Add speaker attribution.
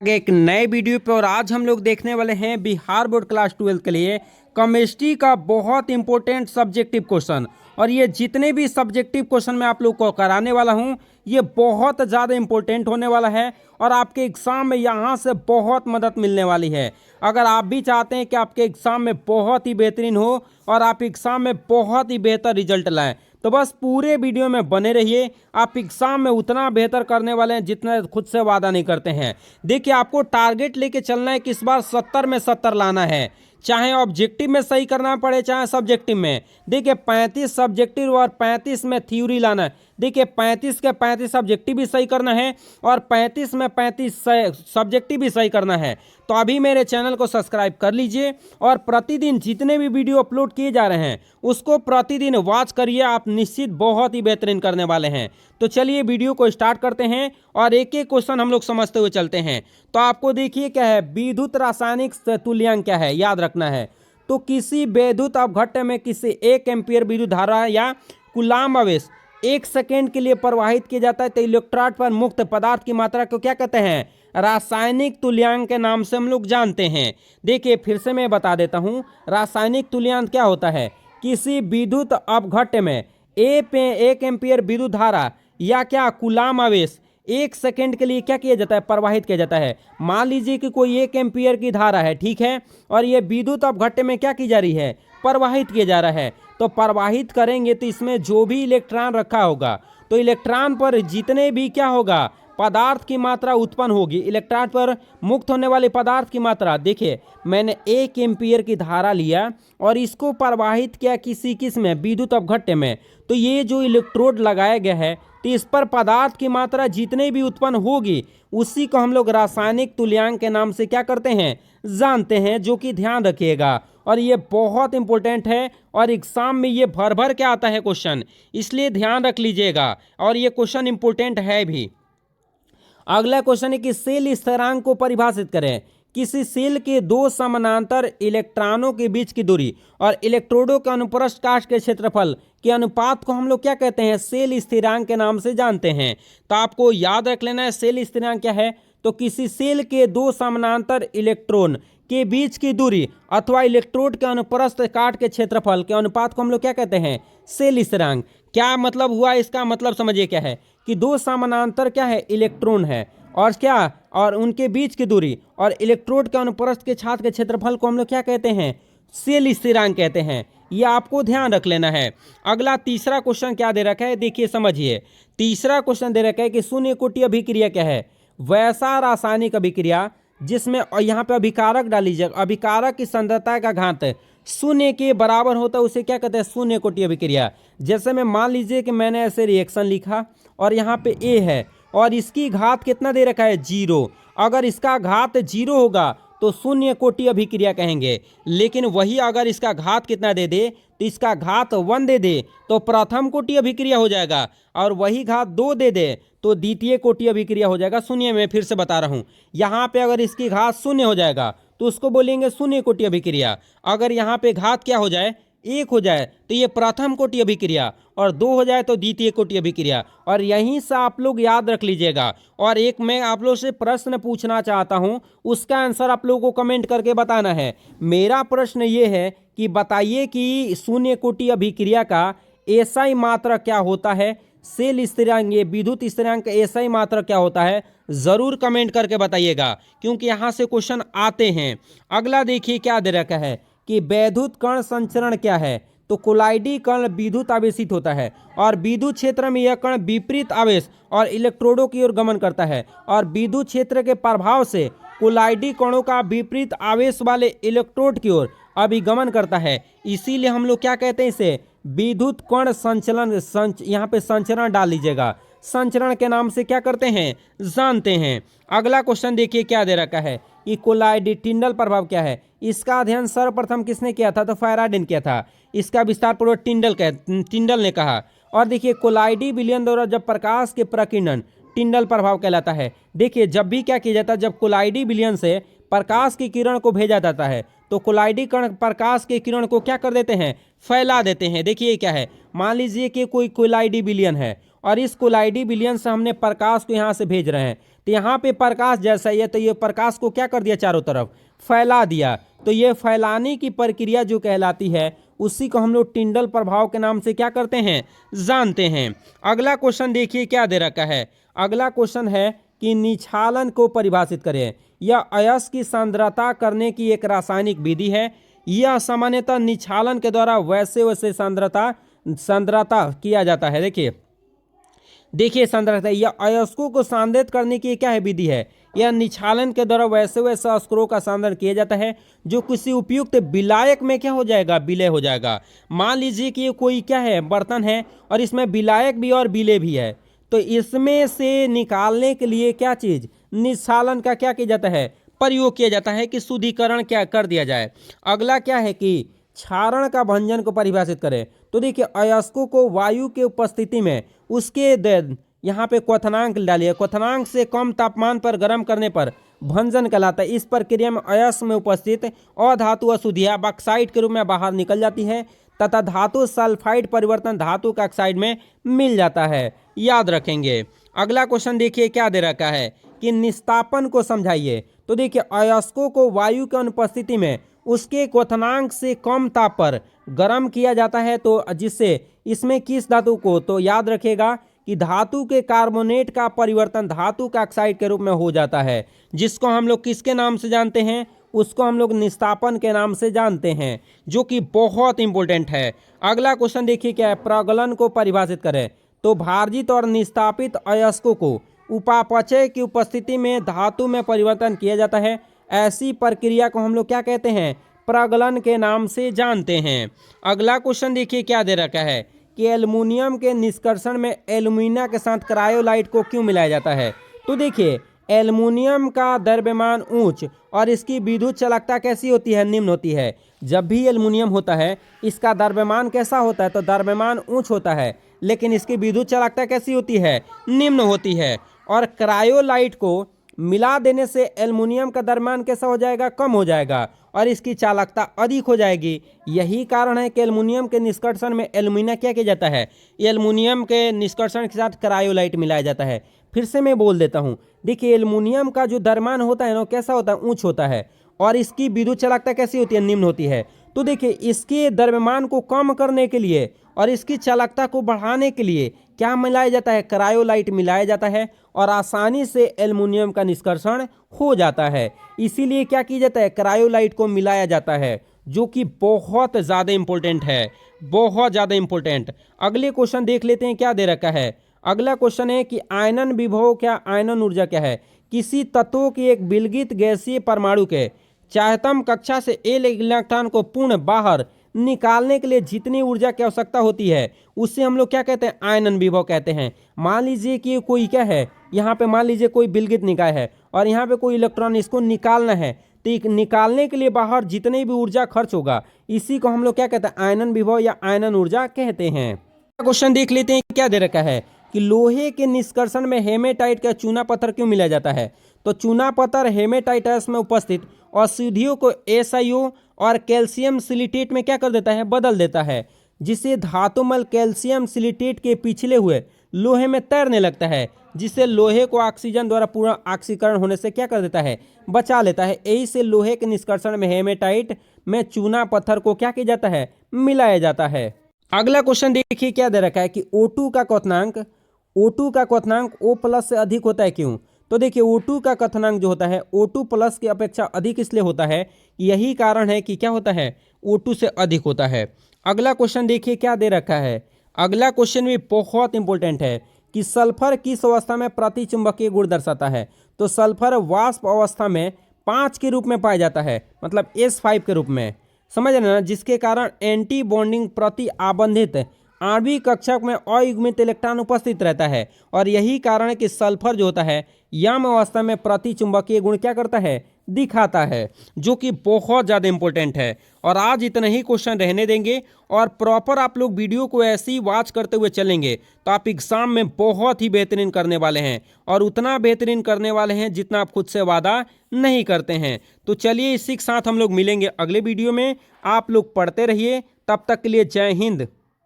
Speaker 1: एक नए वीडियो पे। और आज हम लोग देखने वाले हैं बिहार बोर्ड क्लास 12 के लिए केमिस्ट्री का बहुत इंपॉर्टेंट सब्जेक्टिव क्वेश्चन। और ये जितने भी सब्जेक्टिव क्वेश्चन मैं आप लोग को कराने वाला हूँ ये बहुत ज़्यादा इंपॉर्टेंट होने वाला है और आपके एग्ज़ाम में यहाँ से बहुत मदद मिलने वाली है। अगर आप भी चाहते हैं कि आपके एग्ज़ाम में बहुत ही बेहतरीन हो और आप एग्ज़ाम में बहुत ही बेहतर रिजल्ट लाएं तो बस पूरे वीडियो में बने रहिए। आप एग्ज़ाम में उतना बेहतर करने वाले हैं जितना खुद से वादा नहीं करते हैं। देखिए आपको टारगेट लेके चलना है कि इस बार 70 में 70 लाना है, चाहे ऑब्जेक्टिव में सही करना पड़े चाहे सब्जेक्टिव में। देखिए 35 सब्जेक्टिव और 35 में थ्योरी लाना है। देखिए 35 के 35 सब्जेक्टिव भी सही करना है और 35 में 35 सब्जेक्टिव भी सही करना है। तो अभी मेरे चैनल को सब्सक्राइब कर लीजिए और प्रतिदिन जितने भी वीडियो अपलोड किए जा रहे हैं उसको प्रतिदिन वॉच करिए। आप निश्चित बहुत ही बेहतरीन करने वाले हैं। तो चलिए वीडियो को स्टार्ट करते हैं और एक एक क्वेश्चन हम लोग समझते हुए चलते हैं। तो आपको देखिए क्या है, विद्युत रासायनिक तुल्यांक क्या है याद रखना है। तो किसी विद्युत अवघट्ट में किसी 1 एम्पीयर विद्युत धारा या कूलाम आवेश 1 सेकेंड के लिए प्रवाहित किया जाता है तो इलेक्ट्रोड पर मुक्त पदार्थ की मात्रा को क्या कहते हैं? रासायनिक तुल्यांक के नाम से हम लोग जानते हैं। देखिए फिर से मैं बता देता हूं, रासायनिक तुल्यांक क्या होता है? किसी विद्युत अवघट्ट में 1 एम्पीयर विद्युत धारा या क्या कूलाम आवेश 1 सेकेंड के लिए क्या किया जाता है? प्रवाहित किया जाता है। मान लीजिए कि कोई 1 एम्पीयर की धारा है, ठीक है, और ये विद्युत अवघट्ट में क्या की जा रही है? प्रवाहित किया जा रहा है। तो प्रवाहित करेंगे तो इसमें जो भी इलेक्ट्रॉन रखा होगा तो इलेक्ट्रॉन पर जितने भी क्या होगा पदार्थ की मात्रा उत्पन्न होगी। इलेक्ट्रॉन पर मुक्त होने वाले पदार्थ की मात्रा, देखिए मैंने 1 एम्पीयर की धारा लिया और इसको प्रवाहित किया किस में? विद्युत अवघट्ट में। तो ये जो इलेक्ट्रोड लगाया गया है तो इस पर पदार्थ की मात्रा जितने भी उत्पन्न होगी उसी को हम लोग रासायनिक तुल्यांक के नाम से क्या करते हैं? जानते हैं, जो कि ध्यान रखिएगा। और ये बहुत इंपॉर्टेंट है और एग्जाम में ये भर भर के आता है क्वेश्चन, इसलिए ध्यान रख लीजिएगा और ये क्वेश्चन इंपॉर्टेंट है भी। अगला क्वेश्चन है कि सेल स्थिरांक को परिभाषित करें। किसी सेल के 2 समानांतर इलेक्ट्रॉनों के बीच की दूरी और इलेक्ट्रोडों के अनुप्रस्थ काट के क्षेत्रफल के अनुपात को हम लोग क्या कहते हैं? सेल स्थिरांक के नाम से जानते हैं। तो आपको याद रख लेना है सेल स्थिरांक क्या है। तो किसी सेल के 2 समानांतर इलेक्ट्रॉन के बीच की दूरी अथवा इलेक्ट्रोड के अनुप्रस्थ काट के क्षेत्रफल के अनुपात को हम लोग क्या कहते हैं? सेल स्थिरांक। क्या मतलब हुआ इसका? मतलब समझिए क्या है कि 2 समानांतर क्या है? इलेक्ट्रॉन है और क्या, और उनके बीच की दूरी और इलेक्ट्रोड के अनुप्रस्थ के छात के क्षेत्रफल को हम लोग क्या कहते हैं? सेल स्थिरांक कहते हैं। ये आपको ध्यान रख लेना है। अगला तीसरा क्वेश्चन क्या दे रखा है, देखिए समझिए। तीसरा क्वेश्चन दे रखा है कि शून्य कोटि अभिक्रिया क्या है? वैसा रासायनिक अभिक्रिया जिसमें, और यहाँ पे अभिकारक डाल लीजिए, अभिकारक की सांद्रता का घात शून्य के बराबर होता है उसे क्या कहते हैं? शून्य कोटि अभिक्रिया। जैसे मैं मान लीजिए कि मैंने ऐसे रिएक्शन लिखा और यहाँ पे ए है और इसकी घात कितना दे रखा है? 0। अगर इसका घात 0 होगा तो शून्य कोटि अभिक्रिया कहेंगे। लेकिन वही अगर इसका घात कितना दे दे तो इसका घात 1 दे दे तो प्रथम कोटि अभिक्रिया हो जाएगा, और वही घात 2 दे दे तो द्वितीय कोटि अभिक्रिया हो जाएगा। शून्य में फिर से बता रहा हूँ, यहाँ पे अगर इसकी घात 0 हो जाएगा तो उसको बोलेंगे शून्य कोटि अभिक्रिया। अगर यहाँ पे घात क्या हो जाए? 1 हो जाए तो ये प्रथम कोटि अभिक्रिया, और 2 हो जाए तो द्वितीय कोटि अभिक्रिया। और यहीं से आप लोग याद रख लीजिएगा। और एक मैं आप लोग से प्रश्न पूछना चाहता हूं, उसका आंसर आप लोगों को कमेंट करके बताना है। मेरा प्रश्न ये है कि बताइए कि शून्य कोटि अभिक्रिया का एसआई मात्रक क्या होता है? सेल स्थिरांक, ये विद्युत स्थिरांक एसआई मात्रक क्या होता है? जरूर कमेंट करके बताइएगा क्योंकि यहाँ से क्वेश्चन आते हैं। अगला देखिए क्या दे रखा है कि वैद्युत कण संचरण क्या है? तो कोलाइडी कण विद्युत आवेशित होता है और विद्युत क्षेत्र में यह कण विपरीत आवेश और इलेक्ट्रोडों की ओर गमन करता है, और विद्युत क्षेत्र के प्रभाव से कोलाइडी कणों का विपरीत आवेश वाले इलेक्ट्रोड की ओर अभिगमन करता है। इसीलिए हम लोग क्या कहते हैं? इसे विद्युत कण संचलन। यहाँ पे संचरण डाल लीजिएगा, संचरण के नाम से क्या करते हैं? जानते हैं। अगला क्वेश्चन देखिए क्या दे रखा है कि कोलाइडी टिंडल प्रभाव क्या है? इसका अध्ययन सर्वप्रथम किसने किया था? तो फैराडे ने किया था। इसका विस्तार पूर्वक टिंडल ने कहा। और देखिए कोलाइडी विलयन द्वारा जब प्रकाश के प्रकीर्णन टिंडल प्रभाव कहलाता है। देखिए जब भी क्या किया जाता है, जब कोलाइडी विलयन से प्रकाश की किरण को भेजा जाता है तो कोलाइडी कण प्रकाश के किरण को क्या कर देते हैं? फैला देते हैं। देखिए क्या है, मान लीजिए कि कोई कोलाइडी विलयन है और इस कोलाइडी विलयन से हमने प्रकाश को यहाँ से भेज रहे हैं तो यहाँ पे प्रकाश जैसा ही है, तो ये प्रकाश को क्या कर दिया, चारों तरफ फैला दिया। तो ये फैलाने की प्रक्रिया जो कहलाती है उसी को हम लोग टिंडल प्रभाव के नाम से क्या करते हैं, जानते हैं। अगला क्वेश्चन देखिए क्या दे रखा है। अगला क्वेश्चन है कि निछालन को परिभाषित करें। यह अयस्क की सांद्रता करने की एक रासायनिक विधि है। यह सामान्यतः निछालन के द्वारा वैसे वैसे सांद्रता किया जाता है। देखिए सांद्रता, यह अयस्कों को सांद्रित करने की क्या है, विधि है। यह निछालन के द्वारा वैसे वैसे अयस्कों का सांद्रण किया जाता है जो किसी उपयुक्त विलायक में क्या हो जाएगा, विलय हो जाएगा। मान लीजिए कि ये कोई क्या है, बर्तन है और इसमें विलायक भी और विलय भी है, तो इसमें से निकालने के लिए क्या चीज, निछालन का क्या किया जाता है, प्रयोग किया जाता है कि शुद्धिकरण क्या कर दिया जाए। अगला क्या है कि क्षारण का भंजन को परिभाषित करें। तो देखिए अयस्कों को वायु के उपस्थिति में उसके यहाँ पे क्वथनांक डालिए, क्वथनांक से कम तापमान पर गर्म करने पर भंजन कहलाता है। इस प्रक्रिया में अयस्क में उपस्थित अधातु अशुद्धियां बॉक्साइड के रूप में बाहर निकल जाती है तथा धातु सल्फाइड परिवर्तन धातु का ऑक्साइड में मिल जाता है, याद रखेंगे। अगला क्वेश्चन देखिए क्या दे रखा है कि निस्तापन को समझाइए। तो देखिए अयस्कों को वायु की अनुपस्थिति में उसके क्वथनांक से कम ताप पर गर्म किया जाता है, तो जिससे इसमें किस धातु को, तो याद रखेगा कि धातु के कार्बोनेट का परिवर्तन धातु का ऑक्साइड के रूप में हो जाता है, जिसको हम लोग किसके नाम से जानते हैं, उसको हम लोग निस्तापन के नाम से जानते हैं, जो कि बहुत इंपॉर्टेंट है। अगला क्वेश्चन देखिए क्या है, प्रगलन को परिभाषित करें। तो भार्जित और निस्तापित अयस्कों को उपापचय की उपस्थिति में धातु में परिवर्तन किया जाता है। ऐसी प्रक्रिया को हम लोग क्या कहते हैं, प्रगलन के नाम से जानते हैं। अगला क्वेश्चन देखिए क्या दे रखा है कि एल्युमिनियम के निष्कर्षण में एल्यूमिना के साथ क्रायोलाइट को क्यों मिलाया जाता है। तो देखिए एल्युमिनियम का द्रव्यमान उच्च और इसकी विद्युत चालकता कैसी होती है, निम्न होती है। जब भी एल्युमिनियम होता है इसका द्रव्यमान कैसा होता है, तो द्रव्यमान उच्च होता है, लेकिन इसकी विद्युत चालकता कैसी होती है, निम्न होती है। और क्रायोलाइट को मिला देने से एल्युमिनियम का द्रव्यमान कैसा हो जाएगा, कम हो जाएगा और इसकी चालकता अधिक हो जाएगी। यही कारण है कि एल्युमिनियम के निष्कर्षण में एल्यूमिना क्या किया जाता है, एल्युमिनियम के निष्कर्षण के साथ क्रायोलाइट मिलाया जाता है। फिर से मैं बोल देता हूँ, देखिए एल्युमिनियम का जो द्रव्यमान होता है ना कैसा होता है, उच्च होता है और इसकी विद्युत चालकता कैसी होती है, निम्न होती है। तो देखिए इसके द्रव्यमान को कम करने के लिए और इसकी चालकता को बढ़ाने के लिए क्या मिलाया जाता है, क्रायोलाइट मिलाया जाता है और आसानी से एल्युमिनियम का निष्कर्षण हो जाता है। इसीलिए क्या किया जाता है, क्रायोलाइट को मिलाया जाता है, जो कि बहुत ज़्यादा इंपॉर्टेंट है, बहुत ज़्यादा इंपॉर्टेंट। अगले क्वेश्चन देख लेते हैं क्या दे रखा है। अगला क्वेश्चन है कि आयनन विभव क्या, आयनन ऊर्जा क्या है। किसी तत्व की एक विलगित गैसीय परमाणु के चाह्यतम कक्षा से एक इलेक्ट्रॉन को पूर्ण बाहर निकालने के लिए जितनी ऊर्जा की आवश्यकता होती है उससे हम लोग क्या कहते हैं, आयनन विभव कहते हैं। मान लीजिए कि कोई क्या है, यहाँ पे मान लीजिए कोई विलगित निकाय है और यहाँ पे कोई इलेक्ट्रॉन इसको निकालना है, तो निकालने के लिए बाहर जितनी भी ऊर्जा खर्च होगा इसी को हम लोग क्या कहते हैं, आयनन विभव या आयनन ऊर्जा कहते हैं। क्वेश्चन देख लेते हैं क्या दे रखा है कि लोहे के निष्कर्षण में हेमेटाइट का चूना पत्थर क्यों मिलाया जाता है। तो चूना पत्थर हेमेटाइटस में उपस्थित अशुद्धियों को SiO और कैल्शियम सिलिटेट में क्या कर देता है, बदल देता है, जिससे धातुमल कैल्शियम सिलिटेट के पिछले हुए लोहे में तैरने लगता है, जिससे लोहे को ऑक्सीजन द्वारा पूरा ऑक्सीकरण होने से क्या कर देता है, बचा लेता है। यही से लोहे के निष्कर्षण में हेमेटाइट में चूना पत्थर को क्या किया जाता है, मिलाया जाता है। अगला क्वेश्चन देखिए क्या दे रखा है कि O2 का क्वथनांक O+ से अधिक होता है, क्यों। तो देखिए O2 का क्वथनांक जो होता है O2+ की अपेक्षा अधिक इसलिए होता है, यही कारण है कि क्या होता है, O2 से अधिक होता है। अगला क्वेश्चन देखिए क्या दे रखा है। अगला क्वेश्चन भी बहुत इंपॉर्टेंट है कि सल्फर किस अवस्था में प्रतिचुंबकीय गुण दर्शाता है। तो सल्फर वाष्प अवस्था में 5 के रूप में पाया जाता है, मतलब S5 के रूप में, समझ रहे ना, जिसके कारण एंटी बॉन्डिंग प्रति आबंधित आणविक कक्षक में अयुग्मित इलेक्ट्रॉन उपस्थित रहता है और यही कारण है कि सल्फर जो होता है यम अवस्था में प्रतिचुंबकीय गुण क्या करता है, दिखाता है, जो कि बहुत ज़्यादा इंपॉर्टेंट है। और आज इतना ही क्वेश्चन रहने देंगे और प्रॉपर आप लोग वीडियो को ऐसे ही वॉच करते हुए चलेंगे तो आप एग्जाम में बहुत ही बेहतरीन करने वाले हैं और उतना बेहतरीन करने वाले हैं जितना आप खुद से वादा नहीं करते हैं। तो चलिए इसी के साथ हम लोग मिलेंगे अगले वीडियो में। आप लोग पढ़ते रहिए, तब तक के लिए जय हिंद।